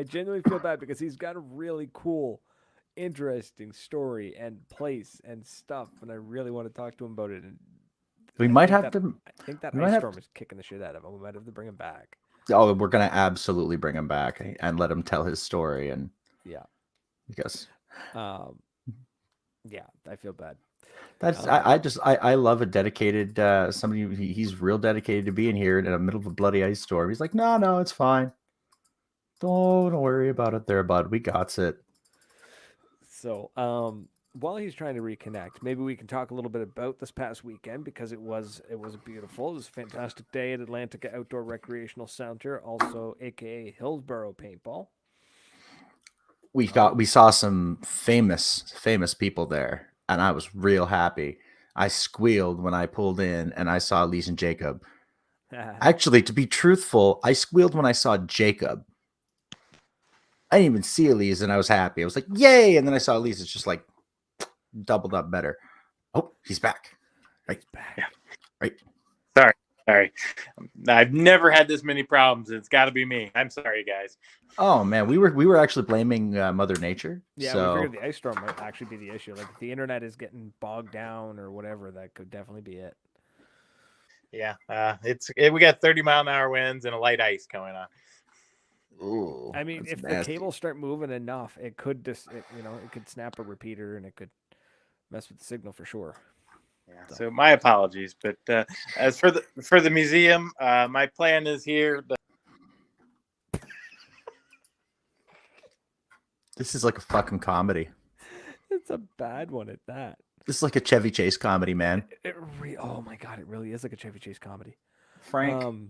genuinely feel bad because he's got a really cool, interesting story and place and stuff, and I really want to talk to him about it. And we I might think have that- to. I think that we might ice have storm is kicking the shit out of him. We might have to bring him back. Oh, we're gonna absolutely bring him back and let him tell his story. And Yeah. because Yeah, I feel bad. that's I love a dedicated somebody. He's real dedicated to being here in the middle of a bloody ice storm. He's like, no, it's fine. Don't worry about it, there, bud. We got it. So, while he's trying to reconnect, maybe we can talk a little bit about this past weekend because it was beautiful. It was a fantastic day at Atlantica Outdoor Recreational Center, also AKA Hillsborough Paintball. We saw some famous people there, and I was real happy. I squealed when I pulled in and I saw Elise and Jacob. Actually, to be truthful, I squealed when I saw Jacob. I didn't even see Elise, and I was happy. I was like, yay! And then I saw Elise. It's just like doubled up better. Oh, he's back. Right. Back. Yeah. Right. Sorry. I've never had this many problems. It's got to be me. I'm sorry, guys. Oh man, we were actually blaming Mother Nature. Yeah, so we figured the ice storm might actually be the issue. Like if the internet is getting bogged down or whatever, that could definitely be it. Yeah, we got 30-mile-an-hour winds and a light ice going on. ooh, Oh, I mean, that's if nasty. the cables start moving enough, it could it could snap a repeater and it could mess with the signal for sure. Yeah, so my apologies, but as for the museum, my plan is here. This is like a fucking comedy. It's a bad one at that. This is like a Chevy Chase comedy, man. Oh my god, it really is like a Chevy Chase comedy. Frank,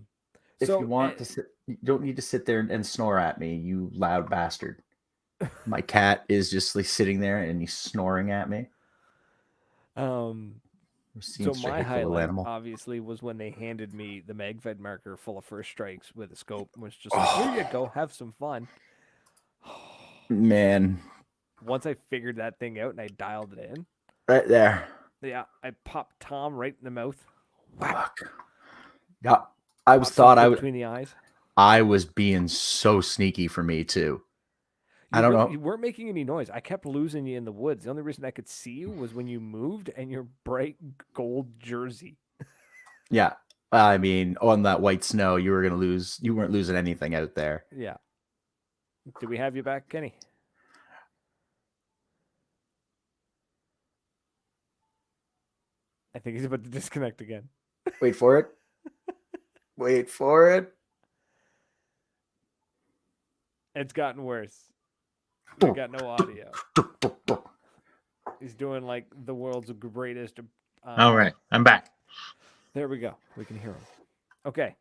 if so, you want to sit, you don't need to sit there and snore at me, you loud bastard. My cat is just like sitting there and he's snoring at me. So my highlight obviously was when they handed me the MagFed marker full of first strikes with a scope. It was just like, here you go, have some fun. Man, Once I figured that thing out and I dialed it in, right there. yeah, I popped Tom right in the mouth. Fuck. Yeah, I was Between the eyes. I was being so sneaky for me too. I don't know. You weren't making any noise. I kept losing you in the woods. The only reason I could see you was when you moved and your bright gold jersey. Yeah, I mean, on that white snow, you were gonna lose. You weren't losing anything out there. Yeah. Do we have you back, Kenny? I think he's about to disconnect again. Wait for it. Wait for it. It's gotten worse. We got no audio. He's doing like the world's greatest. All right, I'm back. There we go. We can hear him. Okay.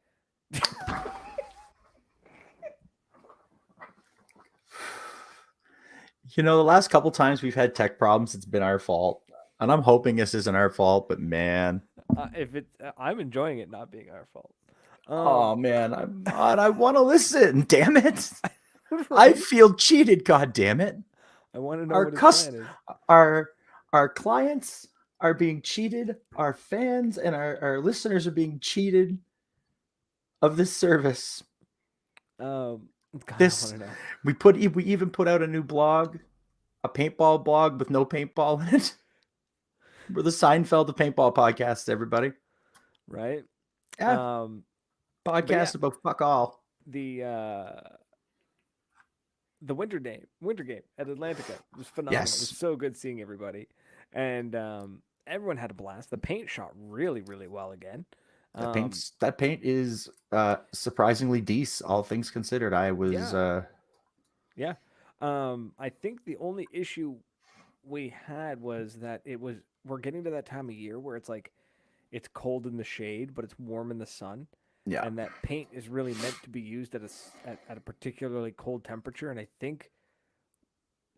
You know, the last couple times we've had tech problems, it's been our fault. And I'm hoping this isn't our fault, but man. I'm enjoying it not being our fault. Oh man, I want to listen. Damn it. I Right? feel cheated. God damn it! I want to know Our what his cust- plan is. our clients are being cheated. Our fans and our listeners are being cheated of this service. God, I This want to know. we even put out a new blog, a paintball blog with no paintball in it. We're the Seinfeld of paintball podcast, everybody. Right? Yeah, Um, podcast about fuck all. the winter game at Atlantica was phenomenal. It was Yes, so good seeing everybody, and everyone had a blast. The paint shot really, really well again. that paint is surprisingly decent, all things considered. I was Yeah. I think the only issue we had was that we're getting to that time of year where it's like it's cold in the shade, but it's warm in the sun. yeah. And that paint is really meant to be used at a particularly cold temperature. And I think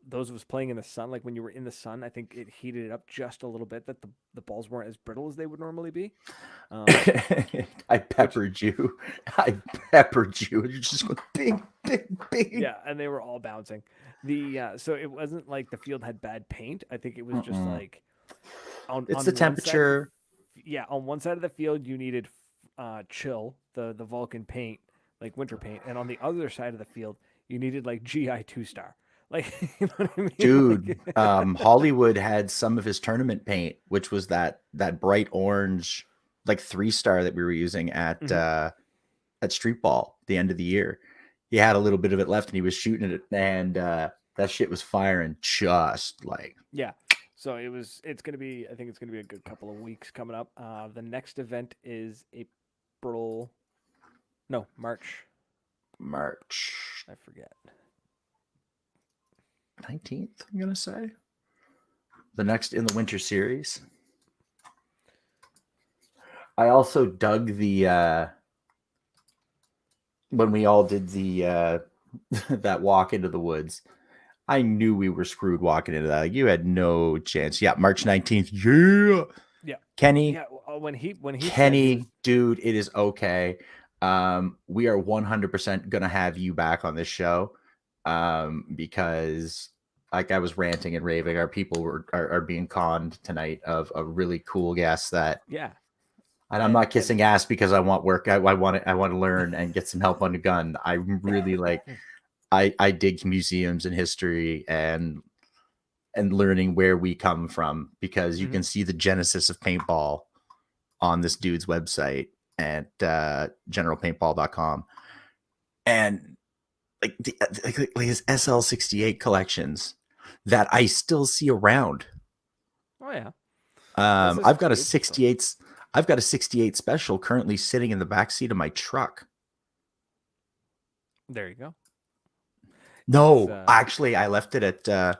those of us playing in the sun, like when you were in the sun, I think it heated it up just a little bit that the balls weren't as brittle as they would normally be. I peppered you. I peppered you. You're just going bing, bing, bing. Yeah, and they were all bouncing. So it wasn't like the field had bad paint. I think it was just like It's on the one side of temperature. yeah, on one side of the field you needed chill, the Vulcan paint, like winter paint, and on the other side of the field you needed like GI 2-star. Like, you know what I mean? Dude, Like, Hollywood had some of his tournament paint, which was that bright orange, like 3-star that we were using at Street Ball the end of the year. He had a little bit of it left, and he was shooting it, and that shit was firing just like. yeah. So it's gonna be, I think it's gonna be a good couple of weeks coming up. The next event is March. I forget. 19th, I'm gonna say. The next in the winter series. I also dug the when we all did the that walk into the woods. I knew we were screwed walking into that. Like, you had no chance. Yeah, March 19th. Yeah. Yeah. Kenny. Yeah. When he Kenny, dude, it is okay. We are 100% gonna have you back on this show. Because like I was ranting and raving, our people are being conned tonight of a really cool guest that yeah. and I'm not kissing ass because I want work. I want to learn and get some help on the gun. I'm really like I dig museums and history and learning where we come from, because you can see the genesis of paintball on this dude's website at generalpaintball.com. And like his SL68 collections that I still see around. Oh yeah. I've got a 68. I've got a 68 special currently sitting in the back seat of my truck. There you go. No, actually, I left it at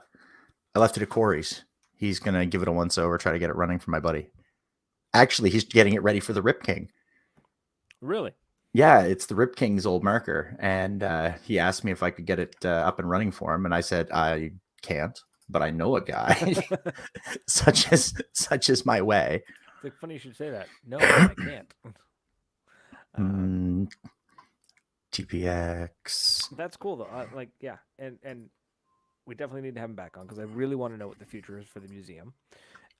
Corey's. He's gonna give it a once over, try to get it running for my buddy. Actually, he's getting it ready for the RipKing. Really? Yeah, it's the RipKing's old marker, and he asked me if I could get it up and running for him, and I said I can't, but I know a guy, such as my way. It's like funny you should say that. No, I can't. TPX. That's cool though. Like, yeah, and we definitely need to have him back on because I really want to know what the future is for the museum.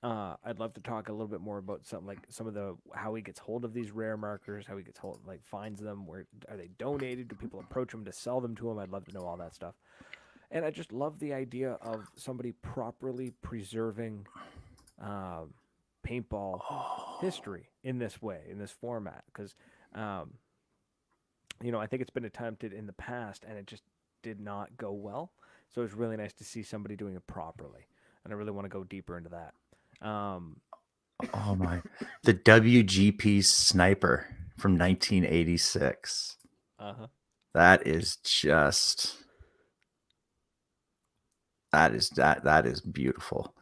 I'd love to talk a little bit more about some of the how he gets hold of these rare markers, how he gets hold, like finds them, where are they donated? Do people approach him to sell them to him? I'd love to know all that stuff. And I just love the idea of somebody properly preserving paintball history in this way, in this format, because I think it's been attempted in the past and it just did not go well. So it's really nice to see somebody doing it properly, and I really want to go deeper into that. Oh my! The WGP Sniper from 1986. That is just. That is beautiful.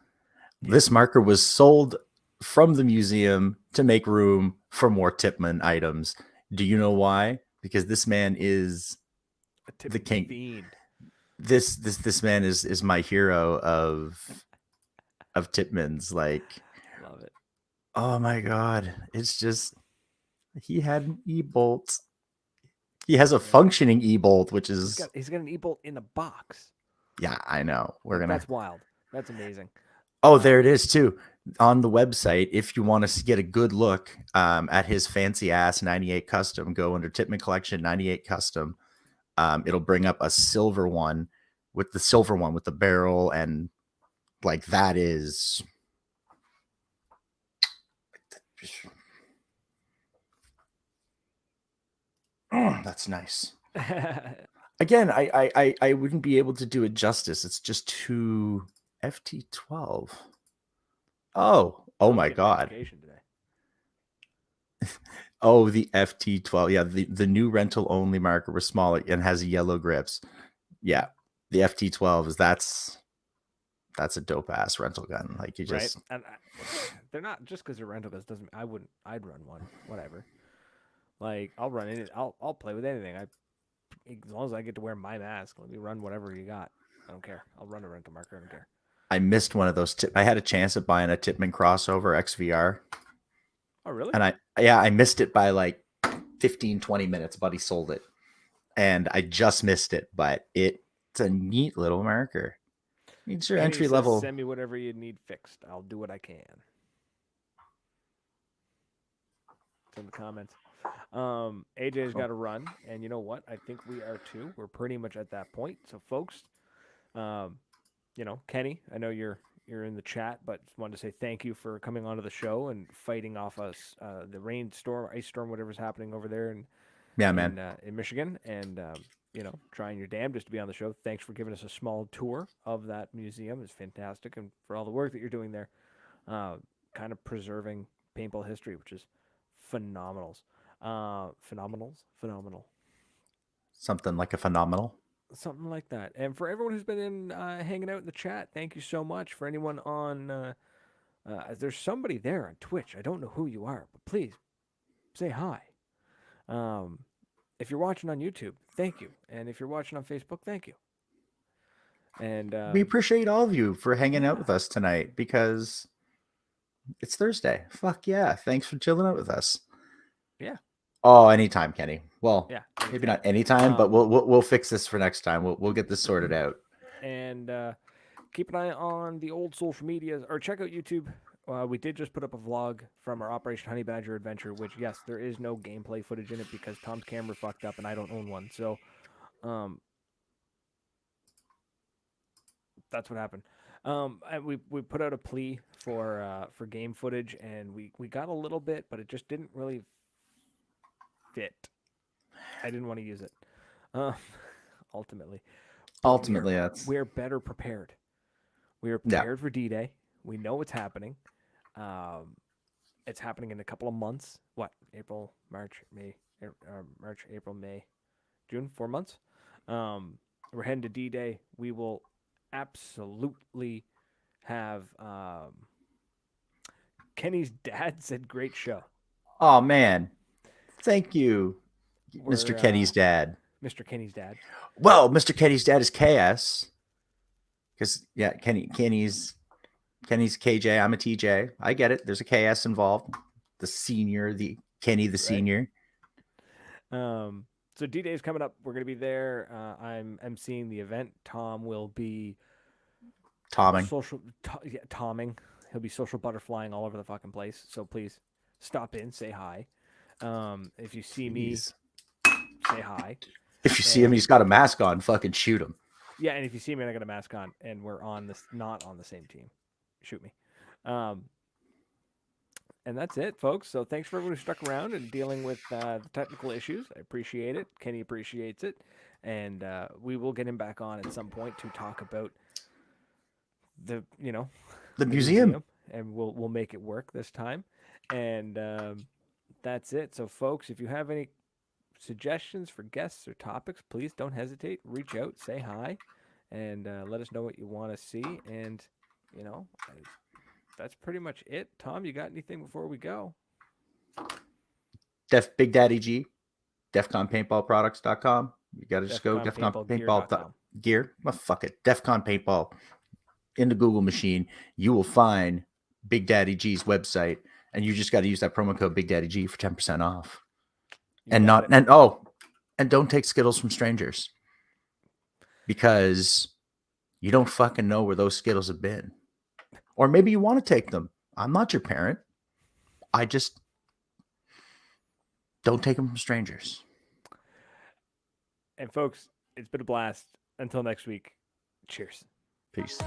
Yeah. This marker was sold from the museum to make room for more Tipman items. Do you know why? Because this man is the king. Fiend. This man is my hero of Tipman's. Like, love it. Oh my god! It's just he had an E-bolt. He has a functioning e-bolt, which is He's got an e-bolt in a box. yeah, I know. That's wild. That's amazing. Oh, there it is too. On the website, if you want to get a good look at his fancy ass 98 custom, go under Tipman Collection 98 custom. It'll bring up a silver one with the barrel, and like that is that's nice. Again, I wouldn't be able to do it justice. It's just too FT12. Oh my God. Oh, the FT12. Yeah, the new rental only marker was smaller and has yellow grips. Yeah, the FT12 is that's a dope ass rental gun. Like you just right. And they're not just because they're rental guns doesn't. I'd run one. Whatever. Like I'll run it. I'll play with anything. As long as I get to wear my mask, let me run whatever you got. I don't care. I'll run a rental marker. I don't care. I missed one of those. I had a chance at buying a Tipman crossover XVR. Oh, really? And I missed it by like 15, 20 minutes. Buddy sold it. And I just missed it, but it's a neat little marker. It's your entry level. Send me whatever you need fixed. I'll do what I can. It's in the comments. AJ's got to run, and you know what? I think we are too. We're pretty much at that point. So, folks, Kenny, I know you're in the chat, but wanted to say thank you for coming onto the show and fighting off us the rainstorm, ice storm, whatever's happening over there in Michigan, and trying your damnedest to be on the show. Thanks for giving us a small tour of that museum. It's fantastic, and for all the work that you're doing there, kind of preserving paintball history, which is phenomenal. Phenomenal. Something like a phenomenal. Something like that. And for everyone who's been hanging out in the chat, thank you so much. For anyone on, there's somebody there on Twitch. I don't know who you are, but please say hi. If you're watching on YouTube, thank you. And if you're watching on Facebook, thank you. And we appreciate all of you for hanging out with us tonight because it's Thursday. Fuck yeah. Thanks for chilling out with us. Yeah. Oh, anytime, Kenny. Well, yeah, maybe not anytime, but we'll fix this for next time. We'll get this sorted out. And keep an eye on the old social medias, or check out YouTube. We did just put up a vlog from our Operation Honey Badger adventure, which, yes, there is no gameplay footage in it because Tom's camera fucked up and I don't own one. So that's what happened. And we put out a plea for game footage, and we got a little bit, but it just didn't really fit. I didn't want to use it. Ultimately, we're better prepared. We are prepared for D-Day. We know what's happening. It's happening in a couple of months. What? April, March, April, May, June. 4 months. We're heading to D-Day. We will absolutely have. Kenny's dad said, "Great show." Oh man, thank you, Mr. Kenny's dad. Mr. Kenny's dad. Well, Mr. Kenny's dad is KS. Because Kenny's KJ. I'm a TJ. I get it. There's a KS involved. The senior, the Kenny, the senior. So D-Day is coming up. We're gonna be there. I'm emceeing the event. Tom will be tomming. Tomming. He'll be social butterflying all over the fucking place. So please stop in, say hi. If you see me, say hi. If you see him, he's got a mask on. Fucking shoot him. Yeah, and if you see me and I got a mask on, and we're not on the same team, shoot me. And that's it, folks. So thanks for everyone who stuck around and dealing with the technical issues. I appreciate it. Kenny appreciates it, and we will get him back on at some point to talk about the museum, and we'll make it work this time. And that's it. So, folks, if you have any suggestions for guests or topics, please don't hesitate. Reach out, say hi, and let us know what you want to see. And that's pretty much it. Tom, you got anything before we go? Big Daddy G, DefConPaintballProducts.com. You got to just go DefCon Paintball Gear. Well, fuck it. DefCon Paintball in the Google machine. You will find Big Daddy G's website, and you just got to use that promo code Big Daddy G for 10% off. And don't take Skittles from strangers, because you don't fucking know where those Skittles have been. Or maybe you want to take them. I'm not your parent. I just don't take them from strangers. And folks, it's been a blast. Until next week, cheers. Peace.